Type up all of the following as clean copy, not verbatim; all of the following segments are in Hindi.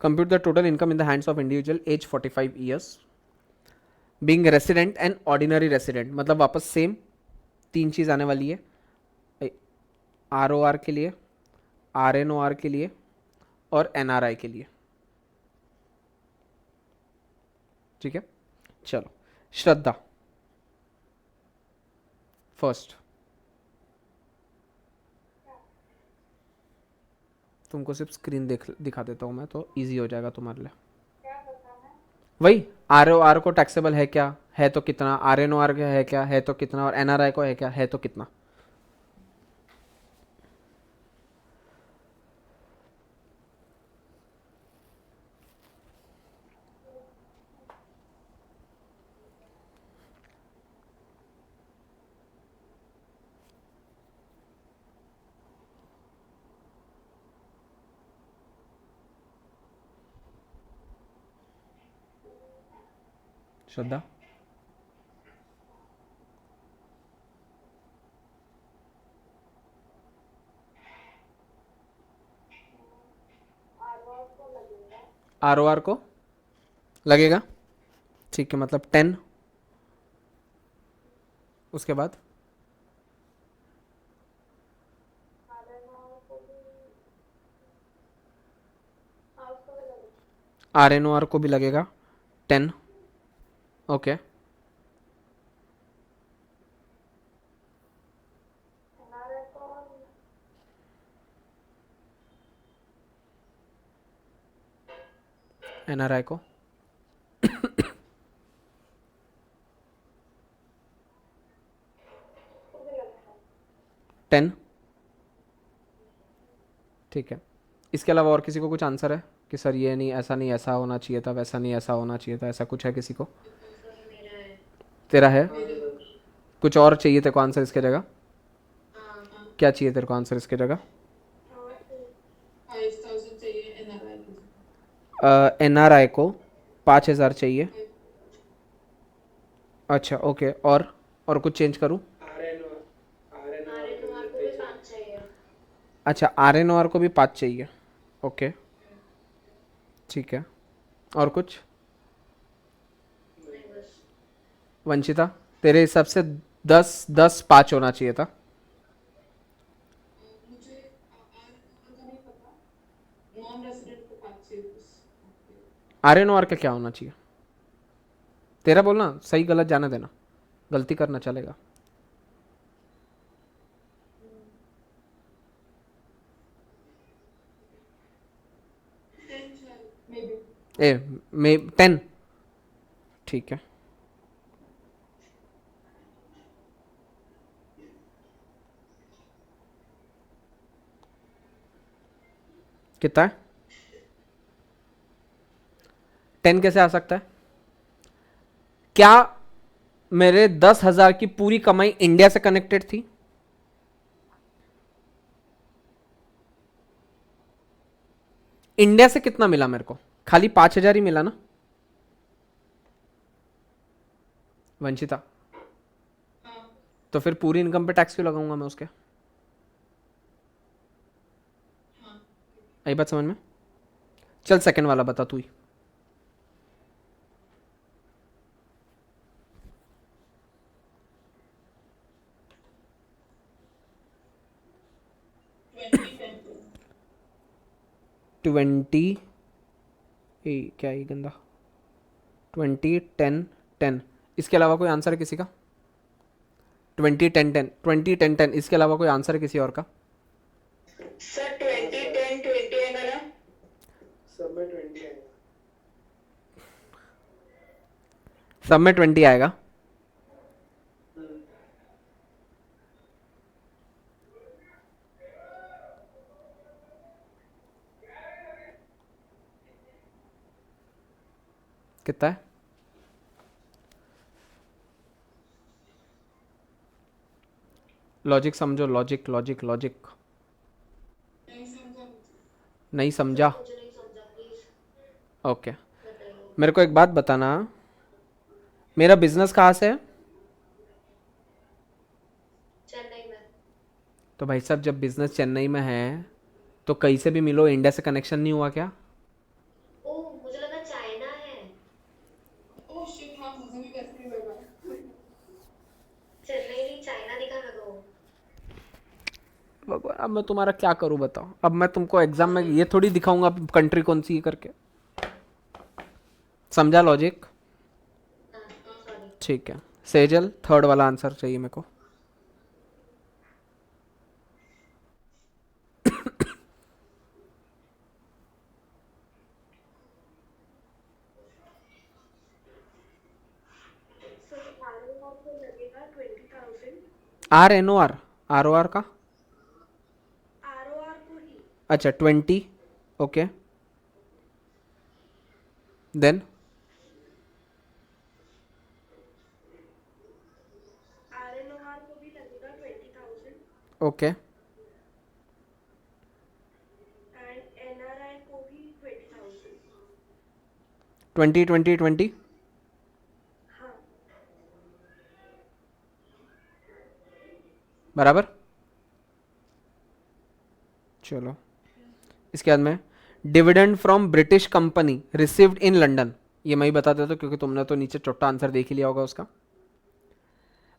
Compute the total income in the hands of individual age 45 years being resident and ordinary resident, मतलब वापस सेम तीन चीज़ आने वाली है, ROR के लिए, RNOR के लिए और NRI के लिए। ठीक है, चलो श्रद्धा फर्स्ट। तुमको सिर्फ स्क्रीन दिखा देता हूँ मैं, तो इजी हो जाएगा तुम्हारे लिए। वही ROR को टैक्सेबल है क्या, है तो कितना, RNOR है क्या, है तो कितना, और NRI को है क्या, है तो कितना। श्रद्धा ROR को लगेगा, ठीक है, मतलब 10। उसके बाद RNOR को भी लगेगा 10। ओके, NRI को 10। ठीक है, इसके अलावा और किसी को कुछ आंसर है कि सर ये नहीं, ऐसा नहीं, ऐसा होना चाहिए था, वैसा नहीं, ऐसा होना चाहिए था, ऐसा कुछ है किसी को? तेरा है? कुछ और चाहिए तेरे को आंसर इसके जगह? क्या चाहिए तेरे को आंसर इसके जगह? 5000 चाहिए एनआरआई की। NRI को 5000 चाहिए। अच्छा ओके, और कुछ चेंज करूँ? अच्छा, RNOR को भी 5 चाहिए। ओके, ठीक है, और कुछ? वंशिता, तेरे हिसाब से 10 10 5 होना चाहिए था। मुझे आर का नहीं पता, नॉन रेसिडेंट को 5 चाहिए बस। RNOR का क्या होना चाहिए? तेरा बोलना, सही गलत जाने देना, गलती करना चलेगा। 10 शायद मे बी। ए मे 10, ठीक है। कितना है? 10 कैसे आ सकता है? क्या मेरे 10,000 की पूरी कमाई इंडिया से कनेक्टेड थी? इंडिया से कितना मिला मेरे को? खाली 5,000 ही मिला ना वंशिता? हाँ तो फिर पूरी इनकम पे टैक्स क्यों लगाऊंगा मैं उसके? हाँ। आई बात समझ में? चल सेकंड वाला बता तू ही। 2010 20 क्या ही गंदा, 20 10 10। इसके अलावा कोई आंसर है किसी का? 20 10 10 इसके अलावा कोई आंसर है किसी और का? सर 2010 20 आएगा ना। सब में 20 आएगा। कितना है? लॉजिक समझो, लॉजिक लॉजिक लॉजिक। नहीं समझा मुझे। नहीं समझा? ओके, मेरे को एक बात बताना, मेरा बिजनेस कहाँ से है? तो भाई साहब, जब बिजनेस चेन्नई में है तो कहीं से भी मिलो, इंडिया से कनेक्शन नहीं हुआ क्या? भगवान, अब मैं तुम्हारा क्या करूं बताओ। अब मैं तुमको एग्जाम में ये थोड़ी दिखाऊंगा कंट्री कौन सी है करके। समझा लॉजिक? सॉरी। ठीक है। सेजल, थर्ड वाला आंसर चाहिए मेरे को। सर ROR को लगेगा 20,000। आर ओ आर का। ROR को ही अच्छा 20। Okay, then. RNOR को भी लगेगा 20,000 ओके, एंड NRI को भी 20,000। 20 20 20। हाँ। बराबर। चलो, इसके बाद में dividend from British company received in London. ये मैं ही बता देता हूँ क्योंकि तुमने तो नीचे छोटा आंसर देख ही लिया होगा उसका।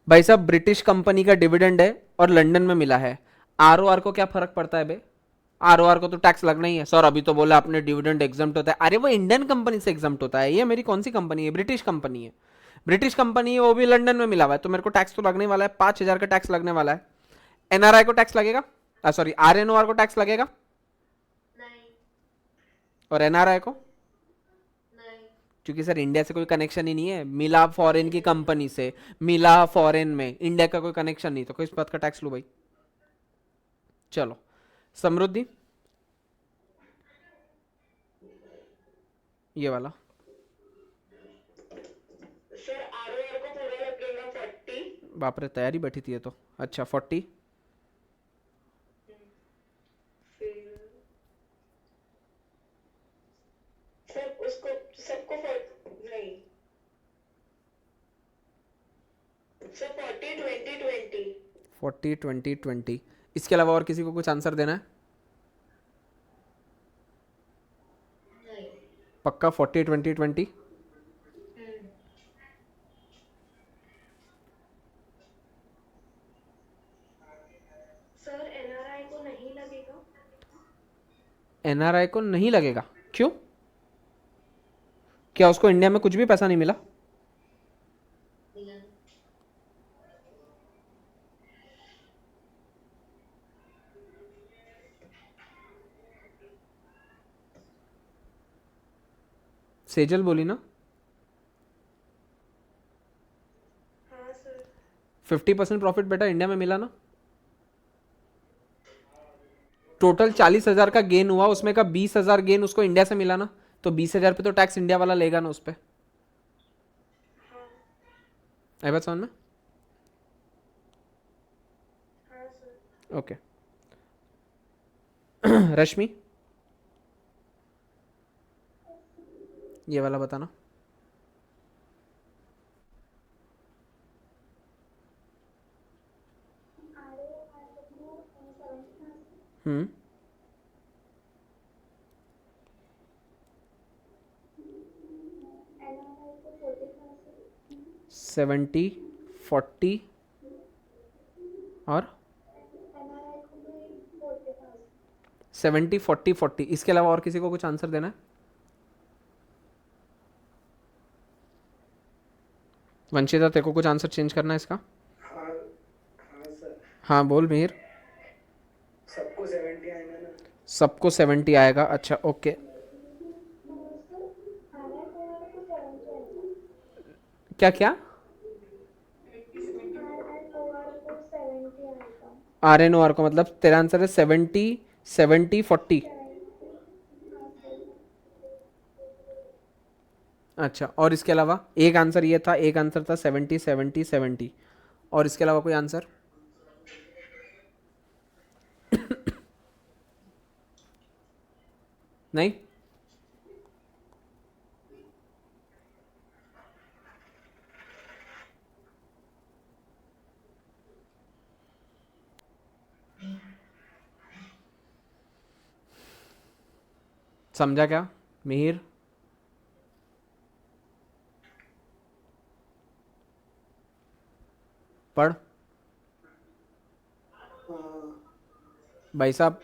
भाई साहब, ब्रिटिश कंपनी का डिविडेंड है और लंदन में मिला है। आर को क्या फर्क पड़ता है बे? आर को तो टैक्स लगना ही है। सर अभी तो बोला आपने डिविडेंड एग्जम्प्ट होता है। अरे वो इंडियन कंपनी से एग्जम्प्ट होता है। ये मेरी कौन सी कंपनी है? ब्रिटिश कंपनी है। ब्रिटिश कंपनी है, वो भी लंदन में मिला हुआ है, तो मेरे को टैक्स तो लगने वाला है। 5,000 का टैक्स लगने वाला है। एनआरआई को टैक्स लगेगा, सॉरी आर को टैक्स लगेगा। नहीं। और एनआरआई को, नहीं। क्योंकि सर इंडिया से कोई कनेक्शन ही नहीं है, मिला फॉरेन की कंपनी से, मिला फॉरेन में, इंडिया का कोई कनेक्शन नहीं, तो किस बात का टैक्स लू भाई? चलो, समृद्धि, ये वाला। सर ROR को पूरा लगेगा 40। बाप रे, तैयारी बैठी थी ये तो। अच्छा 40। फिर सर उसको सबको नहीं सर 40 20 20। 40 20 20। इसके अलावा और किसी को कुछ आंसर देना है? नहीं। पक्का 40 20 20। सर NRI को नहीं लगेगा। एनआरआई को नहीं लगेगा? क्यों? क्या उसको इंडिया में कुछ भी पैसा नहीं मिला? मिला। सेजल बोली ना। हाँ सर। 50% प्रॉफिट बेटा इंडिया में मिला ना। टोटल 40,000 का गेन हुआ, उसमें का 20,000 गेन उसको इंडिया से मिला ना। तो 20,000 पे तो टैक्स इंडिया वाला लेगा ना उस पर। हाँ। आई बात समझ में? हाँ सर। ओके। रश्मि, ये वाला बताना। हम्म 70 40 और 70 40 40। इसके अलावा और किसी को कुछ आंसर देना है? वंशिता, तेरे को कुछ आंसर चेंज करना है इसका? हाँ हाँ सर। हाँ बोल मिहिर। सबको 70 आएगा ना। सबको 70 आएगा, अच्छा ओके। क्या क्या? आर को मतलब तेरा आंसर है 70 70 40। अच्छा, और इसके अलावा एक आंसर ये था, एक आंसर था 70 70 70। और इसके अलावा कोई आंसर? नहीं। समझा क्या मिहिर? पढ़। हाँ भाई साहब,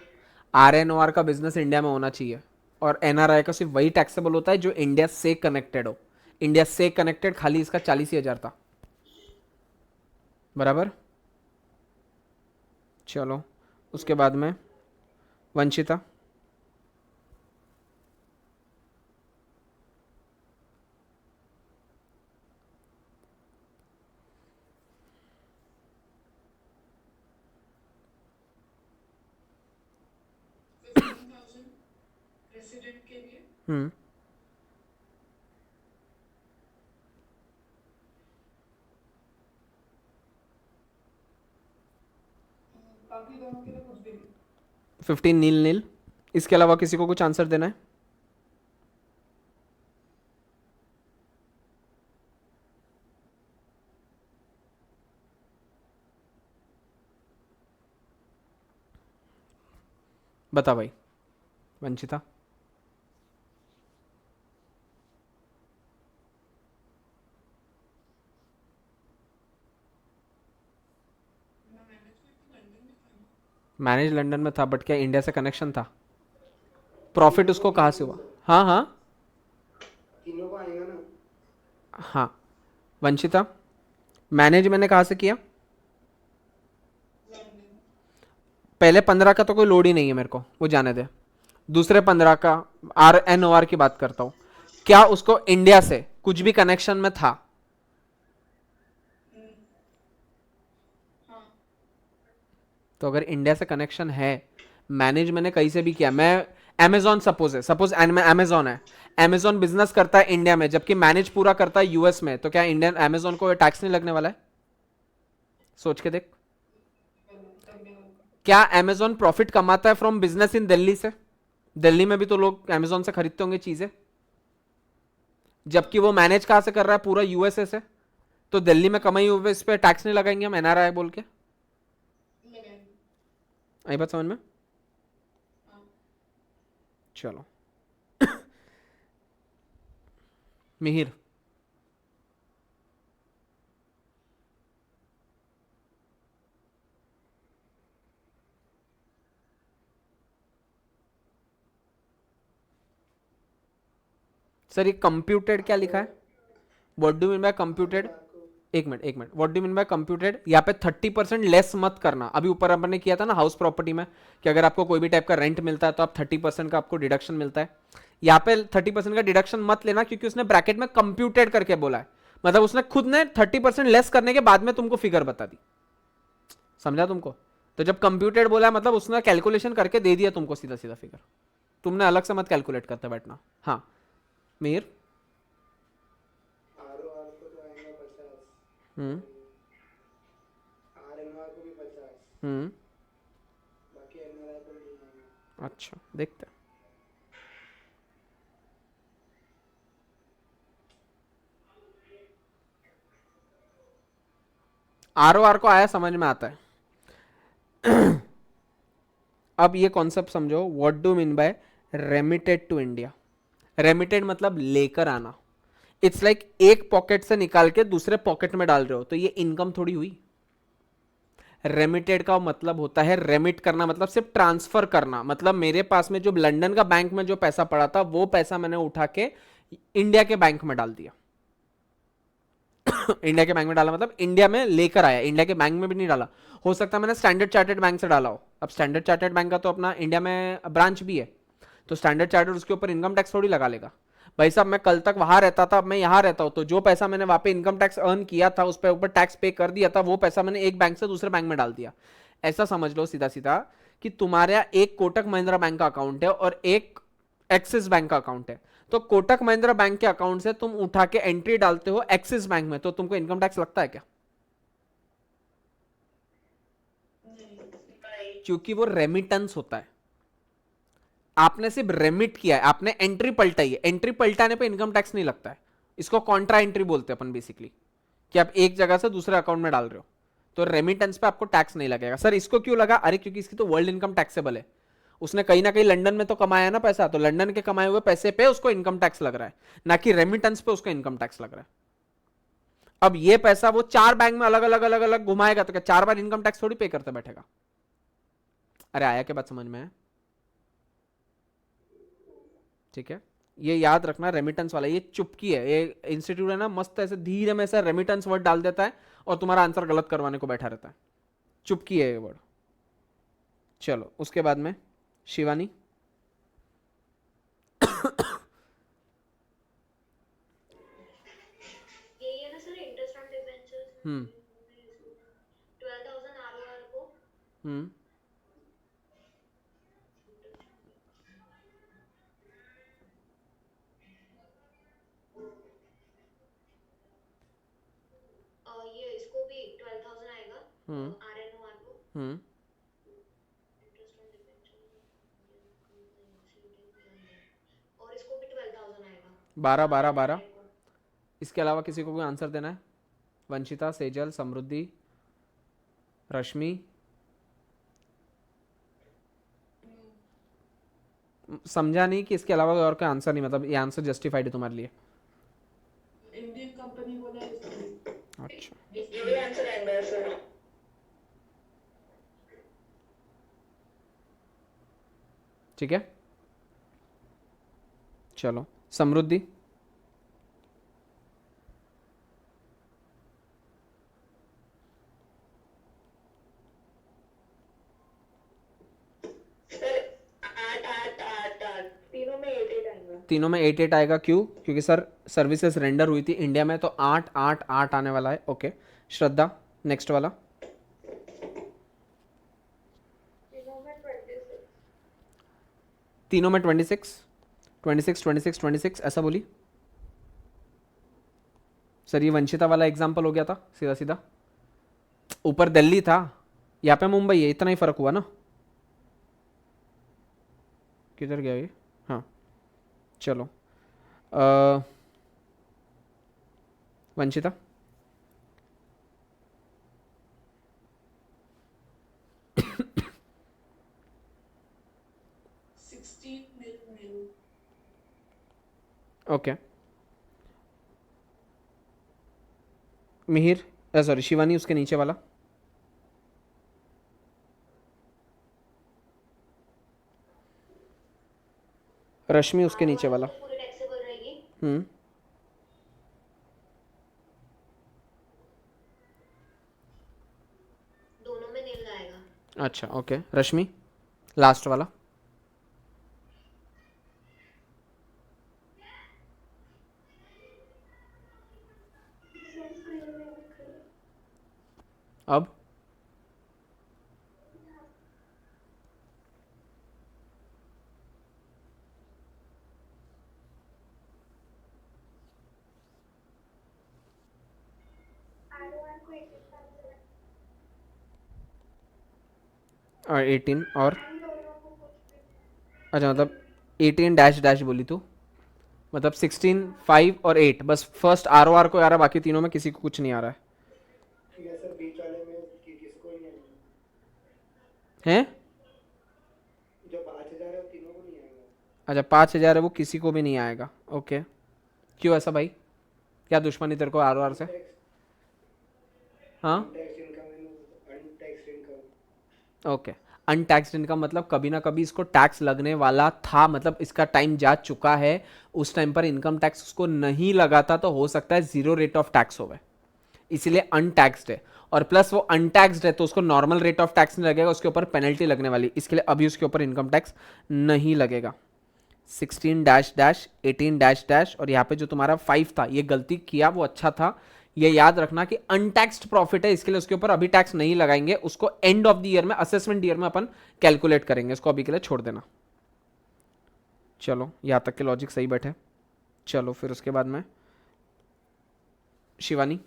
RNOR का बिजनेस इंडिया में होना चाहिए, और NRI का सिर्फ वही टैक्सेबल होता है जो इंडिया से कनेक्टेड हो। इंडिया से कनेक्टेड खाली इसका 40,000 था, बराबर। चलो, उसके बाद में वंशिता। रेसिडेंट के लिए। हम्म, बाकी दोनों के लिए कुछ भी नहीं। 15 नील नील। इसके अलावा किसी को कुछ आंसर देना है? बता भाई, वंशिता। मैनेज लंदन में था, बट क्या इंडिया से कनेक्शन था? प्रॉफिट उसको कहाँ से हुआ? हाँ हाँ तीनों को आएगा ना। हाँ। वंशिता, मैनेज मैंने कहाँ से किया? पहले 15 का तो कोई लोड ही नहीं है मेरे को, वो जाने दे। दूसरे 15 का RNOR की बात करता हूँ, क्या उसको इंडिया से कुछ भी कनेक्शन में था? हाँ। तो अगर इंडिया से कनेक्शन है, मैनेज मैंने कहीं से भी किया, मैं Amazon सपोज है, सपोज Amazon है, Amazon बिजनेस करता है इंडिया में, जबकि मैनेज पूरा करता है US में, तो क्या इंडियन Amazon को टैक्स नहीं लगने वाला है? सोच के देख। क्या Amazon प्रॉफिट कमाता है फ्रॉम बिजनेस इन दिल्ली से? दिल्ली में भी तो लोग Amazon से खरीदते होंगे चीजें, जबकि वो मैनेज कहां से कर रहा है? पूरा USA से। तो दिल्ली में कमाई हुई इस पे टैक्स नहीं लगाएंगे हम NRI बोल के? आई बात समझ में? चलो। मिहिर। सर ये कंप्यूटेड क्या लिखा है? What do mean bye computed? एक मिनट एक minute, what do mean bye computed? यहाँ पे 30% लेस मत करना। अभी ऊपर अपन ने किया था ना हाउस प्रॉपर्टी में, कि अगर आपको कोई भी टाइप का रेंट मिलता है तो आप 30% का आपको डिडक्शन मिलता है। यहाँ पे 30% का डिडक्शन मत लेना, क्योंकि उसने ब्रैकेट में कंप्यूटेड करके बोला है, मतलब उसने खुद ने 30% लेस करने के बाद में तुमको फिगर बता दी। समझा तुमको? तो जब कंप्यूटेड बोला है मतलब उसने कैलकुलेशन करके दे दिया तुमको सीधा सीधा फिगर, तुमने अलग से मत कैलकुलेट करते बैठना। हाँ मीर। ROR को तो आएगा 50, हम्म RNOR को भी 50, हम्म। बाकी NRI को नहीं आएगा। अच्छा देखते हैं। ROR को आया, समझ में आता है। अब ये कॉन्सेप्ट समझो, what do mean by remitted to India? Remitted मतलब लेकर आना। इट्स लाइक एक पॉकेट से निकाल के दूसरे पॉकेट में डाल रहे हो, तो ये इनकम थोड़ी हुई। रेमिटेड का मतलब होता है, रेमिट करना मतलब सिर्फ ट्रांसफर करना, मतलब मेरे पास में जो लंदन का बैंक में जो पैसा पड़ा था वो पैसा मैंने उठा के इंडिया के बैंक में डाल दिया। इंडिया के बैंक में डाला मतलब इंडिया में लेकर आया, इंडिया के बैंक में भी नहीं डाला। हो सकता है मैंने स्टैंडर्ड चार्टर्ड बैंक से डाला हो। अब स्टैंडर्ड चार्टर्ड बैंक का तो अपना इंडिया में ब्रांच भी है, तो स्टैंडर्ड चार्टर्ड उसके ऊपर इनकम टैक्स थोड़ी लगा लेगा। भाई साहब मैं कल तक वहां रहता था, अब मैं यहाँ रहता हूँ, तो जो पैसा मैंने वहां पे इनकम टैक्स अर्न किया था उस पर ऊपर टैक्स पे कर दिया था, वो पैसा मैंने एक बैंक से दूसरे बैंक में डाल दिया। ऐसा समझ लो सीधा सीधा कि तुम्हारा एक कोटक महिंद्रा बैंक का अकाउंट है और एक एक्सिस बैंक का अकाउंट है, तो कोटक महिंद्रा बैंक के अकाउंट से तुम उठा के एंट्री डालते हो एक्सिस बैंक में, तो तुमको इनकम टैक्स लगता है क्या? क्योंकि वो रेमिटेंस होता है। आपने सिर्फ रेमिट किया है, आपने एंट्री पलटाई है, एंट्री पलटाने पे इनकम टैक्स नहीं लगता है। इसको कॉन्ट्रा एंट्री बोलते हैं अपन बेसिकली, कि आप एक जगह से दूसरे अकाउंट में डाल रहे हो, तो रेमिटेंस पे आपको टैक्स नहीं लगेगा। सर इसको क्यों लगा? अरे क्योंकि इसकी तो वर्ल्ड इनकम टैक्सेबल है, उसने कहीं ना कहीं लंदन में तो कमाया ना पैसा, तो लंदन के कमाए हुए पैसे पे उसको इनकम टैक्स लग रहा है, ना कि रेमिटेंस पे उसको इनकम टैक्स लग रहा है। अब ये पैसा वो 4 बैंक में अलग अलग घुमाएगा, तो क्या 4 बार इनकम टैक्स थोड़ी पे करते बैठेगा? अरे आया क्या बात समझ में है? ठीक है, ये याद रखना, रेमिटेंस वाला ये चुपकी है, ये इंस्टीट्यूट है ना, मस्त ऐसे धीरे में ऐसा रेमिटेंस वर्ड डाल देता है और तुम्हारा आंसर गलत करवाने को बैठा रहता है। चुपकी है ये वर्ड। चलो उसके बाद में शिवानी। यही है ना sir, interest on debentures. Hmm 12,000 ROR को। हम्म ये इसको भी 12,000 आएगा हम्म आरएनओआर को। हम्म इंटरेस्ट ऑन डिबेंचर्स और इसको भी 12,000 आएगा। 12 12 12। इसके अलावा किसी को कोई आंसर देना है? वंशिता, सेजल, समृद्धि, रश्मि। समझा नहीं कि इसके अलावा कोई और कोई आंसर नहीं, मतलब ये आंसर जस्टिफाइड है तुम्हारे लिए? इंडियन कंपनी बोला है इसलिए। अच्छा यही आंसर आएगा सर। ठीक है, चलो समृद्धि। सर 8 8 8 8 तीनों में 8 8 आएगा। तीनों में 8 8 आएगा, क्यों? क्योंकि सर सर्विसेज रेंडर हुई थी इंडिया में, तो 8 8 8 आने वाला है। ओके श्रद्धा, नेक्स्ट वाला। तीनों में 26। तीनों में 26 26 26 26 ऐसा बोली सर। ये वंशिता वाला एग्जाम्पल हो गया था सीधा सीधा। ऊपर दिल्ली था, यहाँ पे मुंबई है, इतना ही फर्क हुआ ना। किधर गया ये? हाँ चलो वंशिता। 16 मिल। ओके मिहिर, सॉरी शिवानी, उसके नीचे वाला। रश्मि उसके नीचे वाला। तो पूरी टैक्सेबल रहेगी। हम्म दोनों में नील आएगा। अच्छा ओके रश्मि, लास्ट वाला। अब और 18 और अच्छा, मतलब 18 डैश डैश बोली तू, मतलब 16 5 और 8, बस फर्स्ट आर ओ आर को आ रहा है, बाकी तीनों में किसी को कुछ नहीं आ रहा ठीक है सर, बीच वाले में किसको नहीं आएगा? है। हैं? जो 5,000 है वो तीनों को नहीं आएगा। अच्छा 5,000 है वो किसी को भी नहीं आएगा। ओके क्यों ऐसा भाई, क्या दुश्मनी तेरे को आर ओ आर से? टैक्स हाँ टैक्स इनकम है, अनटैक्स इनकम। ओके, अनटैक्सड इनकम मतलब कभी ना कभी इसको टैक्स लगने वाला था, मतलब इसका टाइम जा चुका है, उस टाइम पर इनकम टैक्स उसको नहीं लगा था, तो हो सकता है जीरो रेट ऑफ टैक्स होवे, इसलिए अनटैक्सड है। और प्लस वो अनटैक्सड है तो उसको नॉर्मल रेट ऑफ टैक्स नहीं लगेगा, उसके ऊपर पेनल्टी लगने वाली, इसके लिए अभी उसके ऊपर इनकम टैक्स नहीं लगेगा। 16 डैश डैश 18 डैश डैश और यहाँ पे जो तुम्हारा 5 था, ये गलती किया वो अच्छा था, ये याद रखना कि अनटैक्स्ड प्रॉफिट है, इसके लिए उसके ऊपर अभी टैक्स नहीं लगाएंगे, उसको एंड ऑफ द ईयर में, असेसमेंट ईयर में अपन कैलकुलेट करेंगे, इसको अभी के लिए छोड़ देना। चलो यहाँ तक के लॉजिक सही बैठे। चलो फिर उसके बाद में शिवानी,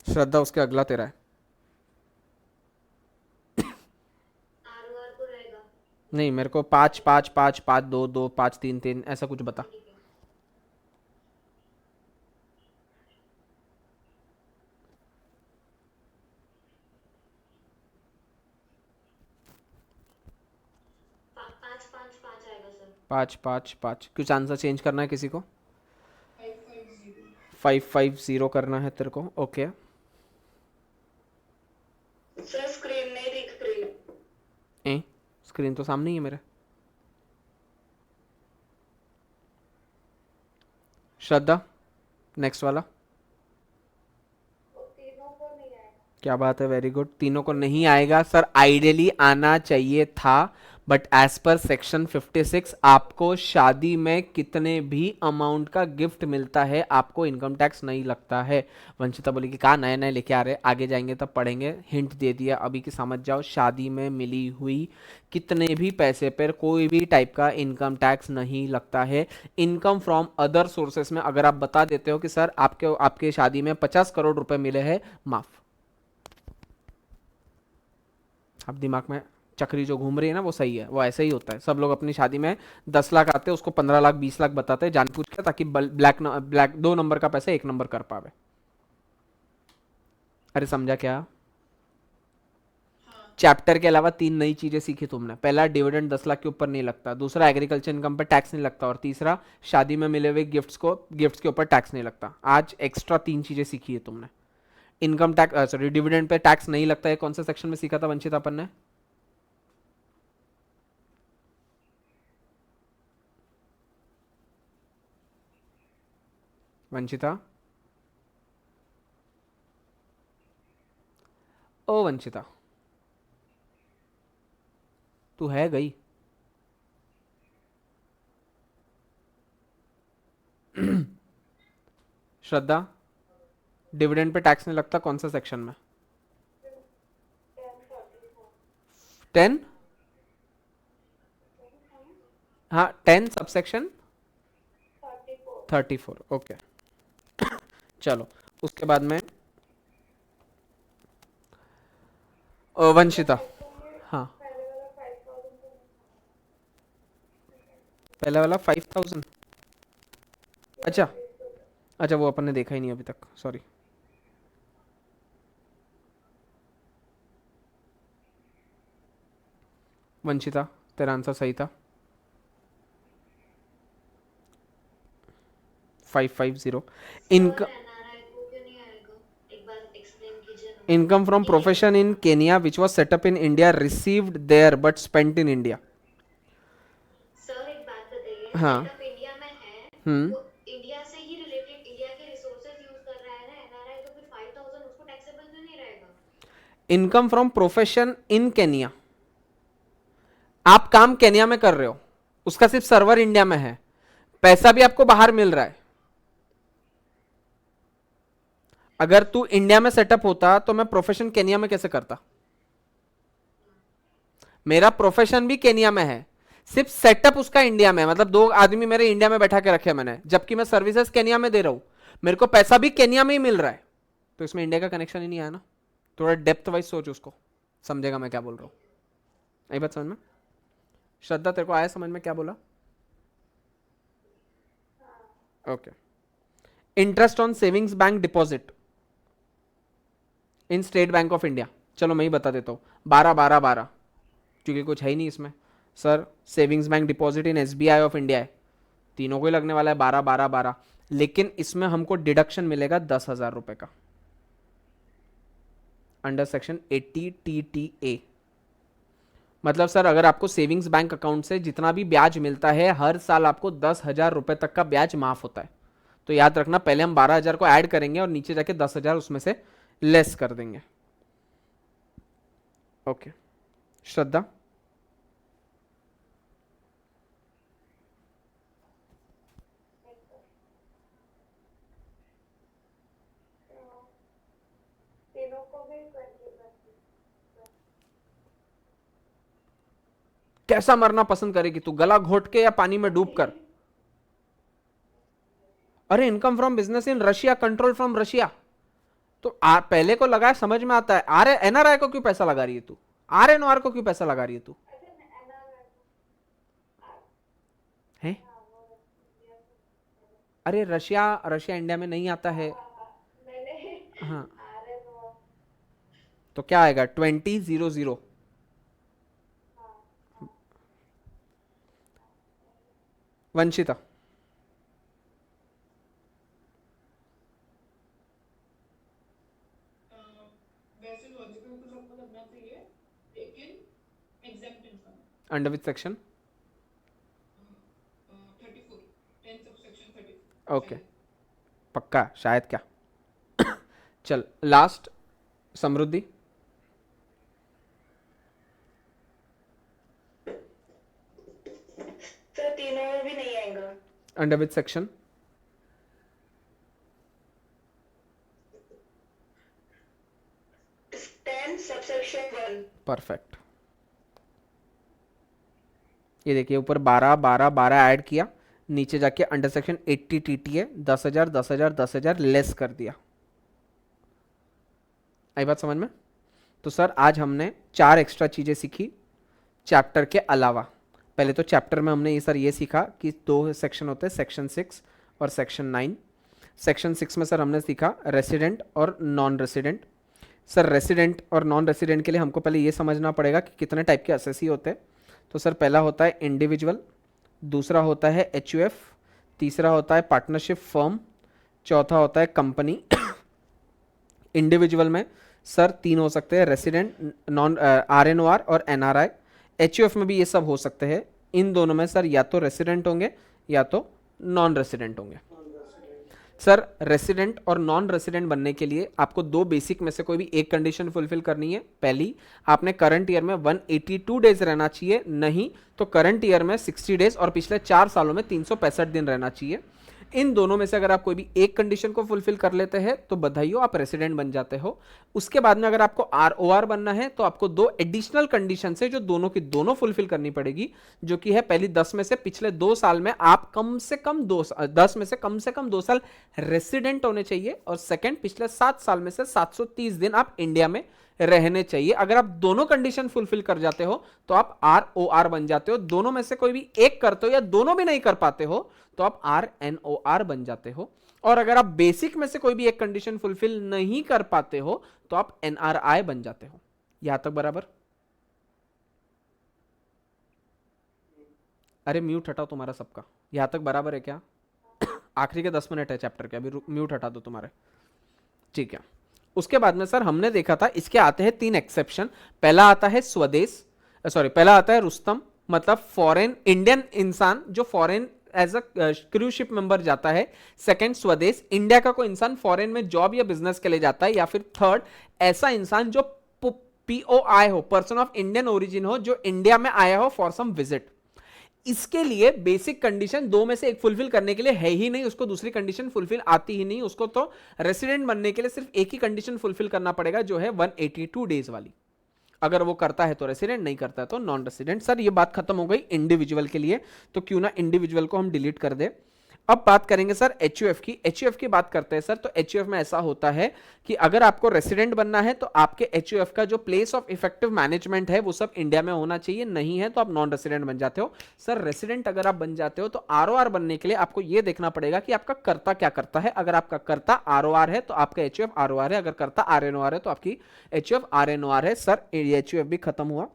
श्रद्धा उसके अगला तेरा है। आरओआर को रहेगा। नहीं मेरे को 5 5 5 5 2 2 5 3 3 ऐसा कुछ बता। ठीक है। पाँच पाँच पाँच आएगा सर। 5 5 5 कुछ आंसर चेंज करना है किसी को? 550। 5 5 0 करना है तेरे को। ओके स्क्रीन तो सामने ही है मेरे। श्रद्धा, नेक्स्ट वाला। वो तीनों को नहीं आएगा। क्या बात है, वेरी गुड। तीनों को नहीं आएगा सर, आइडियली आना चाहिए था, बट एज पर सेक्शन 56 आपको शादी में कितने भी अमाउंट का गिफ्ट मिलता है आपको इनकम टैक्स नहीं लगता है। वंशिता बोली कि कहा नए नए लेके आ रहे, आगे जाएंगे तब पढ़ेंगे, हिंट दे दिया अभी कि समझ जाओ। शादी में मिली हुई कितने भी पैसे पर कोई भी टाइप का इनकम टैक्स नहीं लगता है। इनकम फ्रॉम अदर सोर्सेस में अगर आप बता देते हो कि सर आपके आपके शादी में 50 करोड़ रुपए मिले हैं, माफ। अब दिमाग में चक्री जो घूम रही है ना वो सही है, वो ऐसे ही होता है। सब लोग अपनी शादी में 10 लाख आते हैं, उसको 15 लाख 20 लाख बताते हैं जानबूझ के, ताकि ब्लैक 2 नंबर का पैसा 1 नंबर कर पावे। अरे समझा क्या? चैप्टर के अलावा 3 नई चीजें सीखी तुमने। पहला, डिविडेंड 10 लाख के ऊपर नहीं लगता। दूसरा, एग्रीकल्चर इनकम पर टैक्स नहीं लगता। और तीसरा, शादी में मिले हुए गिफ्ट्स के ऊपर टैक्स नहीं लगता। आज एक्स्ट्रा 3 चीजें सीखी है तुमने। Income tax, sorry, dividend pay tax नहीं लगता है, कौन से सेक्शन में सीखा था वंशिता अपन ने? वंशिता, ओ वंशिता, तू है गई? श्रद्धा, डिविडेंड पे टैक्स नहीं लगता, कौन सा सेक्शन में? 10। हाँ, 10 सबसेक्शन 34। ओके, चलो उसके बाद में वंशिता। हाँ, पहले वाला 5000। अच्छा अच्छा, वो अपन ने देखा ही नहीं अभी तक, सॉरी। वंशिता, तेरा आंसर सही था, 550। इनकम सर एनआरआई को क्यों नहीं आएगा? एक बार एक्सप्लेन कीजिए ना। Income from profession in Kenya which was set up in India received there but spent in India. Sir एक बात बताइए, हाँ। सेटअप इंडिया में है, हम्म। वो इंडिया से ही रिलेटेड इंडिया के रिसोर्सेज यूज कर रहा है ना एनआरआई, तो फिर 5000 उसको टैक्सेबल क्यों नहीं रहेगा? Income from profession in Kenya, आप काम केनिया में कर रहे हो, उसका सिर्फ सर्वर इंडिया में है, पैसा भी आपको बाहर मिल रहा है। अगर तू इंडिया में सेटअप होता तो मैं प्रोफेशन केनिया में कैसे करता? मेरा प्रोफेशन भी केनिया में है, सिर्फ सेटअप उसका इंडिया में है। मतलब 2 आदमी मेरे इंडिया में बैठा के रखे मैंने, जबकि मैं सर्विसेज केनिया में दे रहा हूं, मेरे को पैसा भी केनिया में ही मिल रहा है। तो इसमें इंडिया का कनेक्शन ही नहीं आया ना। थोड़ा डेप्थ वाइज सोच, उसको समझेगा मैं क्या बोल रहा हूं। यही बात समझ में? श्रद्धा, तेरे को आया समझ में क्या बोला? Okay. Interest on savings bank deposit in state bank of India, चलो मैं ही बता देता हूँ, 12 12 12, क्योंकि कुछ है ही नहीं इसमें। Sir, savings bank deposit in SBI of India है, तीनों को ही लगने वाला है 12 12 12, लेकिन इसमें हमको डिडक्शन मिलेगा 10,000 रुपए का अंडर सेक्शन 80 TTA। मतलब सर, अगर आपको सेविंग्स बैंक अकाउंट से जितना भी ब्याज मिलता है हर साल आपको 10,000 रुपए तक का ब्याज माफ होता है। तो याद रखना, पहले हम 12,000 को ऐड करेंगे और नीचे जाके 10,000 उसमें से लेस कर देंगे। ओके। श्रद्धा, तीनों को भी 20%। कैसा मरना पसंद करेगी तू, गला घोट के या पानी में डूब कर? अरे, income from business in Russia, control from Russia, तो पहले को लगा समझ में आता है। आर एनआरआई को क्यों पैसा लगा रही है तू? RNR को क्यों पैसा लगा रही है तू? है? अरे, रशिया रशिया इंडिया में नहीं आता है। मैंने हाँ, आरए वो तो क्या आएगा? 2000। वंशिता, वैसे लॉजिकल तो सबको लगना चाहिए, लेकिन exact income under which section? 34 10 subsection 34 okay, पक्का शायद क्या? चल लास्ट समृद्धि। सर तीनों में भी नहीं आएगा। Under which section? 10 subsection 1। Perfect. ये देखिए ऊपर 12 12 12 ऐड किया, नीचे जाके अंडर सेक्शन 80 टीटीए 10,000 10,000 10,000 लेस कर दिया। आई बात समझ में? तो सर आज हमने 4 एक्स्ट्रा चीजें सीखी चैप्टर के अलावा। पहले तो चैप्टर में हमने ये सीखा कि 2 सेक्शन होते हैं, सेक्शन 6 और सेक्शन 9। सेक्शन 6 में सर हमने सीखा रेसिडेंट और नॉन रेसिडेंट। सर रेसिडेंट और नॉन रेसिडेंट के लिए हमको पहले ये समझना पड़ेगा कि कितने टाइप के असेसी होते हैं। तो सर पहला होता है इंडिविजुअल, दूसरा होता है एचयूएफ, तीसरा होता है पार्टनरशिप फर्म, चौथा होता है कंपनी। इंडिविजुअल में सर 3 हो सकते हैं, रेसिडेंट, नॉन आरएनओआर और एनआरआई। एचयूएफ में भी ये सब हो सकते हैं। इन दोनों में सर या तो रेसिडेंट होंगे या तो नॉन रेसिडेंट होंगे। सर रेसिडेंट और नॉन रेसिडेंट बनने के लिए आपको 2 बेसिक में से कोई भी एक कंडीशन फुलफिल करनी है। पहली, आपने करंट ईयर में 182 डेज रहना चाहिए, नहीं तो करंट ईयर में 60 डेज और पिछले 4 सालों में 365 दिन रहना चाहिए। इन दोनों में से अगर आप कोई भी एक कंडीशन को फुलफिल कर लेते हैं तो बधाई हो, आप रेसिडेंट बन जाते हो। उसके बाद में अगर आपको आरओआर बनना है तो आपको 2 एडिशनल कंडीशन है जो दोनों की दोनों फुलफिल करनी पड़ेगी, जो कि है पहली 10 में से पिछले 2 साल में आप कम से कम 10 में से कम 2 साल रेसिडेंट होने चाहिए, और सेकंड पिछले 7 साल में से 730 दिन आप इंडिया में रहने चाहिए। अगर आप दोनों कंडीशन फुलफिल कर जाते हो तो आप आरओआर बन जाते हो। दोनों में से कोई भी एक करते हो या दोनों भी नहीं कर पाते हो तो आप आरएनओआर बन जाते हो। और अगर आप बेसिक में से कोई भी एक कंडीशन फुलफिल नहीं कर पाते हो तो आप एनआरआई बन जाते हो। यहां तक बराबर? अरे म्यूट हटाओ तुम्हारा सबका। यहां तक बराबर है क्या? आखिरी के 10 मिनट है चैप्टर के, अभी म्यूट हटा दो तुम्हारे। ठीक है। उसके बाद में सर हमने देखा था इसके आते हैं 3 एक्सेप्शन। पहला आता है स्वदेश, पहला आता है रुस्तम, मतलब फॉरेन इंडियन इंसान जो foreign as a cruise ship member जाता है। सेकंड, स्वदेश, इंडिया का कोई इंसान फॉरेन में जॉब या बिजनेस के लिए जाता है। या फिर थर्ड, ऐसा इंसान जो पीओआई हो, पर्सन ऑफ इंडियन ओरिजिन हो, जो इंडिया में आया हो फॉर सम विजिट। इसके लिए बेसिक कंडीशन 2 में से एक फुलफिल करने के लिए है ही नहीं, उसको दूसरी कंडीशन फुलफिल आती ही नहीं। उसको तो रेसिडेंट बनने के लिए सिर्फ एक ही कंडीशन फुलफिल करना पड़ेगा, जो है 182 डेज वाली। अगर वो करता है तो रेसिडेंट, नहीं करता है तो नॉन रेसिडेंट। सर ये बात खत्म हो गई इंडिविजुअल के लिए, तो क्यों ना इंडिविजुअल को हम डिलीट कर दे। अब बात करेंगे सर एचयूएफ की। एचयूएफ की बात करते हैं सर, तो एचयूएफ में ऐसा होता है कि अगर आपको रेसिडेंट बनना है तो आपके एचयूएफ का जो प्लेस ऑफ इफेक्टिव मैनेजमेंट है वो सब इंडिया में होना चाहिए, नहीं है तो आप नॉन रेसिडेंट बन जाते हो। सर रेसिडेंट अगर आप बन जाते हो तो आरओआर बनने के लिए आपको यह देखना पड़ेगा कि आपका कर्ता क्या करता है। अगर आपका कर्ता आरओआर है तो आपका एचयूएफ आरओआर है, अगर कर्ता आरएनओआर है तो आपकी एचयूएफ आरएनओआर है। सर एचयूएफ भी खत्म हुआ।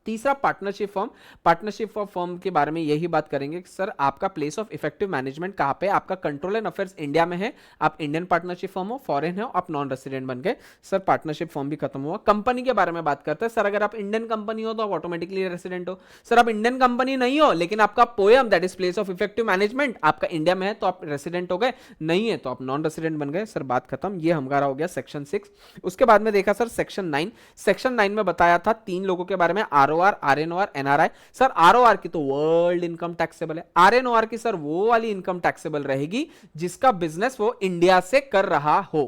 तीसरा, पार्टनरशिप फर्म। पार्टनरशिप फर्म के बारे में यही बात करेंगे कि सर आपका प्लेस ऑफ इफेक्टिव मैनेजमेंट कहां पे है। आपका कंट्रोल एंड अफेयर्स इंडिया में है, आप इंडियन पार्टनरशिप फर्म हो, फॉरेन हो, आप नॉन रेसिडेंट बन गए। सर पार्टनरशिप फर्म भी खत्म हुआ। कंपनी के बारे में बात करते हैं सर, अगर आप इंडियन कंपनी हो तो आप ऑटोमेटिकली रेसिडेंट हो। सर आप इंडियन कंपनी नहीं हो लेकिन आपका poem that is place of effective management आपका इंडिया में है तो आप रेसिडेंट हो गए, नहीं है तो आप नॉन रेसिडेंट बन गए। सर बात खत्म। ये हमारा हो गया सेक्शन 6। उसके बाद में देखा सर सेक्शन 9। सेक्शन 9 में बताया था 3 लोगों के बारे में, आरओआर, आरएनओआर, एनआरआई। सर आरओआर की तो वर्ल्ड इनकम टैक्सेबल है, आरएनओआर की सर वो वाली इनकम टैक्सेबल रहेगी जिसका बिजनेस वो इंडिया से कर रहा हो।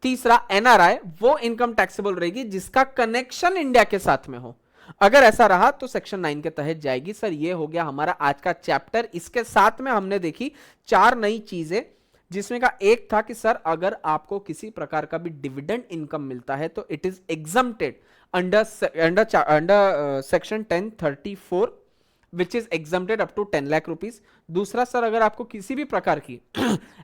तीसरा, एनआरआई, वो इनकम टैक्सेबल रहेगी जिसका कनेक्शन इंडिया के साथ में हो। अगर ऐसा रहा तो सेक्शन 9 के तहत जाएगी। सर ये हो गया हमारा आज का चैप्टर। इसके साथ में हमने देखी 4 नई चीजें, जिसमें का एक था कि सर अगर आपको किसी प्रकार का भी डिविडेंड इनकम मिलता है तो it is exempted under section 1034 which is exempted up to 10 lakh rupees. दूसरा, सर अगर आपको किसी भी प्रकार की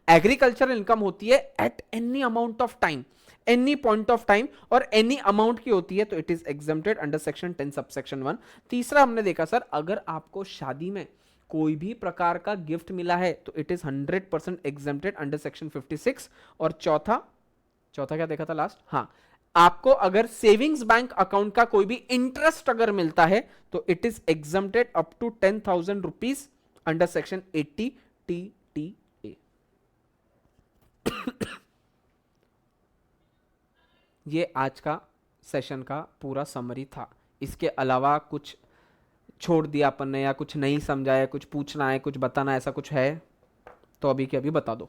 एग्रीकल्चरल इनकम होती है at any amount of time, any point of time और एनी अमाउंट की होती है तो it is exempted under section 10 subsection 1। तीसरा हमने देखा सर अगर आपको शादी में कोई भी प्रकार का गिफ्ट मिला है तो it is 100% exempted under section 56। और चौथा क्या देखा था लास्ट? हाँ, आपको अगर सेविंग्स बैंक अकाउंट का कोई भी इंटरेस्ट अगर मिलता है तो it is exempted up to 10,000 rupees under section 80 TTA। ये आज का सेशन का पूरा समरी था। इसके अलावा कुछ छोड़ दिया अपन ने, या कुछ नहीं समझा है, कुछ पूछना है, कुछ बताना है, ऐसा कुछ है तो अभी के अभी बता दो।